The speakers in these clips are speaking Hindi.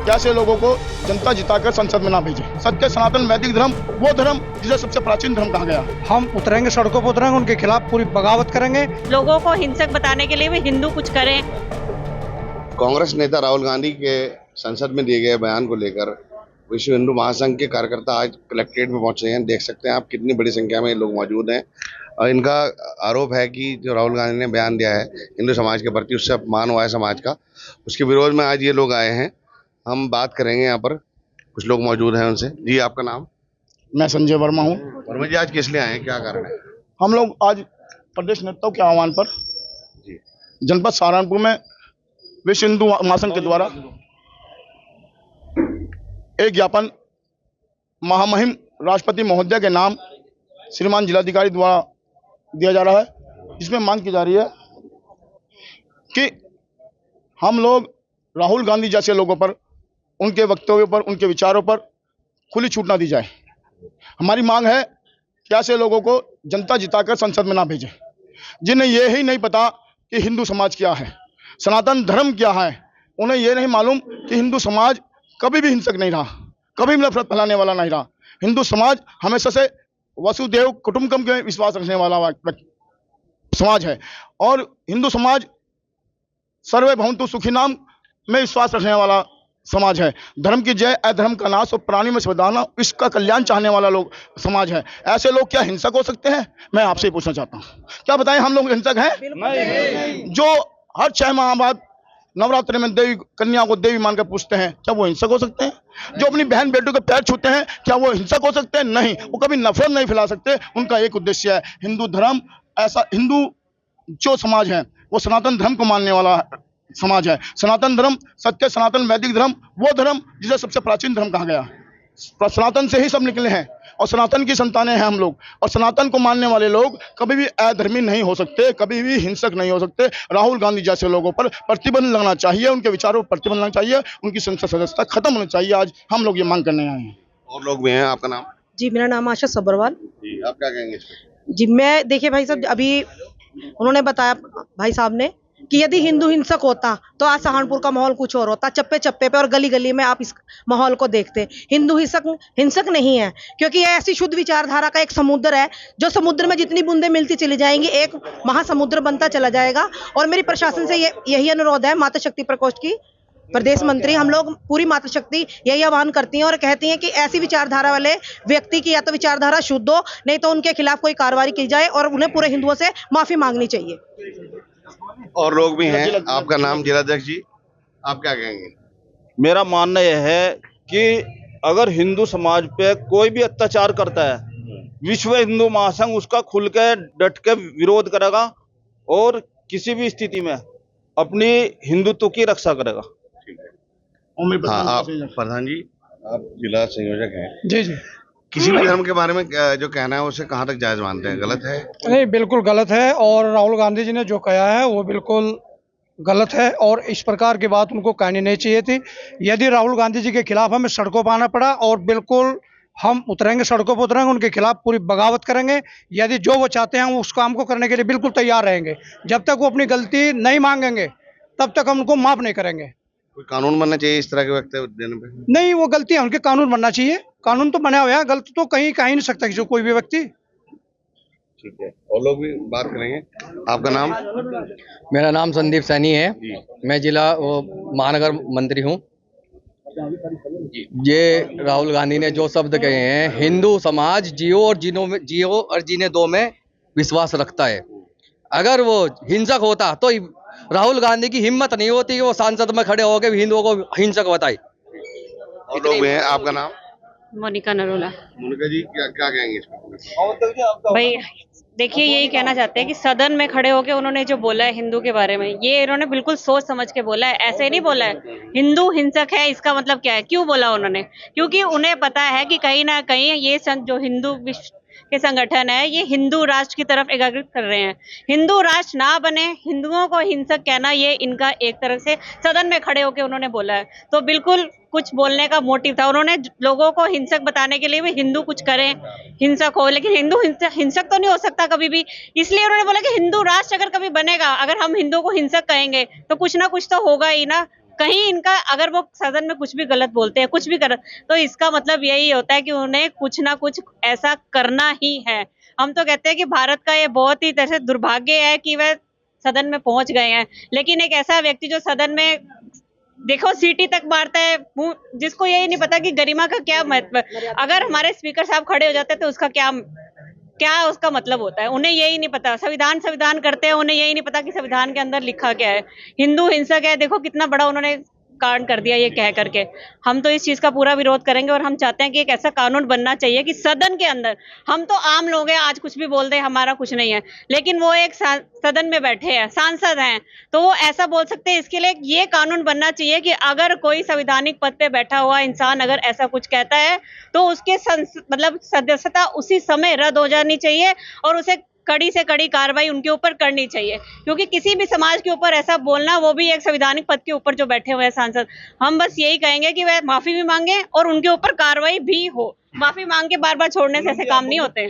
कैसे लोगों को जनता जिताकर संसद में ना भेजे। सत्य सनातन वैदिक धर्म वो धर्म जिसे सबसे प्राचीन धर्म कहा गया। हम उतरेंगे, सड़कों पर उतरेंगे, उनके खिलाफ पूरी बगावत करेंगे। लोगों को हिंसक बताने के लिए भी हिंदू कुछ करें। कांग्रेस नेता राहुल गांधी के संसद में दिए गए बयान को लेकर विश्व हिंदू महासंघ के कार्यकर्ता आज कलेक्ट्रेट में पहुंचे हैं। देख सकते हैं आप कितनी बड़ी संख्या में लोग मौजूद हैं और इनका आरोप है कि जो राहुल गांधी ने बयान दिया है हिंदू समाज के प्रति, उससे अपमान हुआ है समाज का, उसके विरोध में आज ये लोग आए हैं। हम बात करेंगे, यहाँ पर कुछ लोग मौजूद हैं उनसे। जी, आपका नाम? मैं संजय वर्मा हूँ। वर्मा जी, आज किस लिए आए हैं, क्या कारण है? हम लोग आज प्रदेश नेताओं के आह्वान पर जी जनपद सहारनपुर में विश्व हिंदू महासंघ के द्वारा एक ज्ञापन महामहिम राष्ट्रपति महोदय के नाम श्रीमान जिलाधिकारी द्वारा दिया जा रहा है, जिसमें मांग की जा रही है कि हम लोग राहुल गांधी जैसे लोगों पर, उनके वक्तव्यों पर, उनके विचारों पर खुली छूट ना दी जाए। हमारी मांग है कि ऐसे लोगों को जनता जिताकर संसद में ना भेजे, जिन्हें ये ही नहीं पता कि हिंदू समाज क्या है, सनातन धर्म क्या है। उन्हें ये नहीं मालूम कि हिंदू समाज कभी भी हिंसक नहीं रहा, कभी भी नफरत फैलाने वाला नहीं रहा। हिंदू समाज हमेशा से वसुदेव कुटुंबकम के विश्वास रखने वाला समाज है और हिंदू समाज सर्वे भवन्तु सुखिनाम में विश्वास रखने वाला समाज है। धर्म की जय, अधर्म का नाश और प्राणी में बलिदान, इसका कल्याण चाहने वाला लोग समाज है। ऐसे लोग क्या हिंसक हो सकते हैं? मैं आपसे पूछना चाहता हूँ, क्या बताएं हम लोग हिंसक हैं? जो हर 6 माह बाद नवरात्रि में देवी कन्या को देवी मानकर पूछते हैं, क्या वो हिंसक हो सकते हैं? जो अपनी बहन बेटों के पैर छूते हैं, क्या वो हिंसक हो सकते हैं? नहीं, वो कभी नफरत नहीं फैला सकते। उनका एक उद्देश्य है हिंदू धर्म। ऐसा हिंदू जो समाज है वो सनातन धर्म को मानने वाला समाज है। सनातन धर्म, सत्य सनातन वैदिक धर्म वो धर्म जिसे सबसे प्राचीन धर्म कहा गया। सनातन से ही सब निकले हैं और सनातन की संतानें हैं हम लोग। और सनातन को मानने वाले लोग कभी भी अधर्मी नहीं हो सकते, कभी भी हिंसक नहीं हो सकते। राहुल गांधी जैसे लोगों पर प्रतिबंध लगना चाहिए, उनके विचारों पर प्रतिबंध लगना चाहिए, उनकी संसद सदस्यता खत्म होनी चाहिए। आज हम लोग ये मांग करने आए हैं। और लोग भी हैं। आपका नाम? जी, मेरा नाम आशा सब्बरवाल। जी, आप क्या कहेंगे इस पे? जी, मैं देखिए भाई साहब, अभी उन्होंने बताया भाई साहब ने कि यदि हिंदू हिंसक होता तो आज सहारनपुर का माहौल कुछ और होता। चप्पे चप्पे पे और गली गली में आप इस माहौल को देखते। हिंदू हिंसक नहीं है, क्योंकि यह ऐसी शुद्ध विचारधारा का एक समुद्र है जो समुद्र में जितनी बूंदें मिलती चली जाएंगी एक महासमुद्र बनता चला जाएगा। और मेरी प्रशासन से यही अनुरोध है, माता शक्ति प्रकोष्ठ की प्रदेश मंत्री, हम लोग पूरी मातृशक्ति यही आह्वान करती हैं और कहती हैं कि ऐसी विचारधारा वाले व्यक्ति की या तो विचारधारा शुद्ध हो, नहीं तो उनके खिलाफ कोई कार्रवाई की जाए और उन्हें पूरे हिंदुओं से माफी मांगनी चाहिए। और लोग भी हैं। आपका नाम? जिलाध्यक्ष जी, आप क्या कहेंगे? मेरा मानना यह है कि अगर हिंदू समाज पे कोई भी अत्याचार करता है, विश्व हिंदू महासंघ उसका खुल के डट के विरोध करेगा और किसी भी स्थिति में अपनी हिंदुत्व की रक्षा करेगा। हाँ, आप प्रधान जी, आप जिला संयोजक हैं। जी जी, किसी भी धर्म के बारे में जो कहना है उसे कहाँ तक जायज मानते हैं? गलत है? नहीं, बिल्कुल गलत है। और राहुल गांधी जी ने जो कहा है वो बिल्कुल गलत है और इस प्रकार की बात उनको कहनी नहीं चाहिए थी। यदि राहुल गांधी जी के खिलाफ हमें सड़कों पर आना पड़ा और बिल्कुल हम उतरेंगे, सड़कों पर उतरेंगे, उनके खिलाफ पूरी बगावत करेंगे। यदि जो वो चाहते हैं हम उस काम को करने के लिए बिल्कुल तैयार रहेंगे। जब तक वो अपनी गलती नहीं मांगेंगे तब तक हम उनको माफ नहीं करेंगे। कोई कानून बनना चाहिए इस तरह के वक्तव्य देने पे? नहीं, वो गलती है उनके, कानून बनना चाहिए। कानून तो बना हुआ है, गलत तो कहीं नहीं सकता किसी कोई भी व्यक्ति। ठीक है, और लोग भी बात करेंगे। आपका नाम? मेरा नाम संदीप सैनी है। मैं जिला महानगर मंत्री हूँ। ये राहुल गांधी ने जो शब्द कहे हैं, हिंदू समाज जियो और जीने दो में विश्वास रखता है। अगर वो हिंसक होता तो राहुल गांधी की हिम्मत नहीं होती कि वो सांसद में खड़े होकर हिंदुओं को हिंसक बताए। और लोग भी हैं। आपका नाम? मोनिका नरोला। मोनिका जी, क्या कहेंगे इस पे? भाई देखिए, यही कहना चाहते हैं कि सदन में खड़े होकर उन्होंने जो बोला है हिंदू के बारे में, ये इन्होंने बिल्कुल सोच समझ के बोला है। ऐसे नहीं बोला है हिंदू हिंसक है, इसका मतलब क्या है, क्यों बोला उन्होंने? क्योंकि उन्हें पता है कि कहीं ना कहीं ये जो हिंदू विश्व के संगठन है ये हिंदू राष्ट्र की तरफ एकीकृत कर रहे हैं। हिंदू राष्ट्र ना बने, हिंदुओं को हिंसक कहना, ये इनका एक तरह से सदन में खड़े होकर उन्होंने बोला है। तो बिल्कुल कुछ बोलने का मोटिव था। उन्होंने लोगों को हिंसक बताने के लिए भी हिंदू कुछ करें, हिंसक हो, लेकिन हिंदू हिंसक तो नहीं हो सकता कभी भी। इसलिए उन्होंने बोला कि हिंदू राष्ट्र अगर कभी बनेगा, अगर हम हिंदू को हिंसक कहेंगे तो कुछ ना कुछ तो होगा ही ना। कहीं इनका अगर वो सदन में कुछ भी गलत बोलते हैं, कुछ भी कर, तो इसका मतलब यही होता है कि उन्हें कुछ ना कुछ ऐसा करना ही है। हम तो कहते हैं कि भारत का ये बहुत ही तरह से दुर्भाग्य है कि वह सदन में पहुंच गए हैं, लेकिन एक ऐसा व्यक्ति जो सदन में देखो सीटी तक मारता है, जिसको यही नहीं पता कि गरिमा का क्या महत्व है। अगर हमारे स्पीकर साहब खड़े हो जाते तो उसका क्या उसका मतलब होता है, उन्हें यही नहीं पता। संविधान करते हैं, उन्हें यही नहीं पता कि संविधान के अंदर लिखा क्या है। हिंदू हिंसक है, देखो कितना बड़ा उन्होंने कांड कर दिया ये कह करके। हम तो इस चीज का पूरा विरोध करेंगे और हम चाहते हैं कि एक ऐसा कानून बनना चाहिए कि सदन के अंदर, हम तो आम लोग हैं, आज कुछ भी बोल दे हमारा कुछ नहीं है, लेकिन वो एक सदन में बैठे हैं, सांसद हैं, तो वो ऐसा बोल सकते हैं। इसके लिए ये कानून बनना चाहिए कि अगर कोई संवैधानिक पद पे बैठा हुआ इंसान अगर ऐसा कुछ कहता है तो उसके मतलब सदस्यता उसी समय रद्द हो जानी चाहिए और उसे कड़ी से कड़ी कार्रवाई उनके ऊपर करनी चाहिए, क्योंकि किसी भी समाज के ऊपर ऐसा बोलना, वो भी एक संवैधानिक पद के ऊपर जो बैठे हुए हैं सांसद, हम बस यही कहेंगे कि वह माफी भी मांगे और उनके ऊपर कार्रवाई भी हो। माफी मांग के बार बार छोड़ने से ऐसे काम नहीं होते हैं।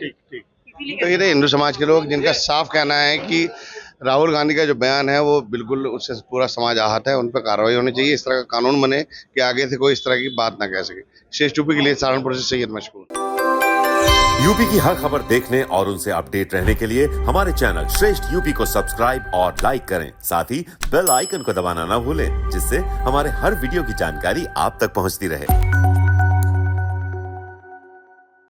तो ये हिंदू समाज के लोग जिनका साफ कहना है कि राहुल गांधी का जो बयान है वो बिल्कुल उससे पूरा समाज आहत है, उन पर कार्रवाई होनी चाहिए, इस तरह का कानून बने कि आगे से कोई इस तरह की बात ना कह सके। शेष यूपी के लिए सहारनपुर से सैयद मशकूर। यूपी की हर खबर देखने और उनसे अपडेट रहने के लिए हमारे चैनल श्रेष्ठ यूपी को सब्सक्राइब और लाइक करें, साथ ही बेल आइकन को दबाना ना भूलें, जिससे हमारे हर वीडियो की जानकारी आप तक पहुंचती रहे।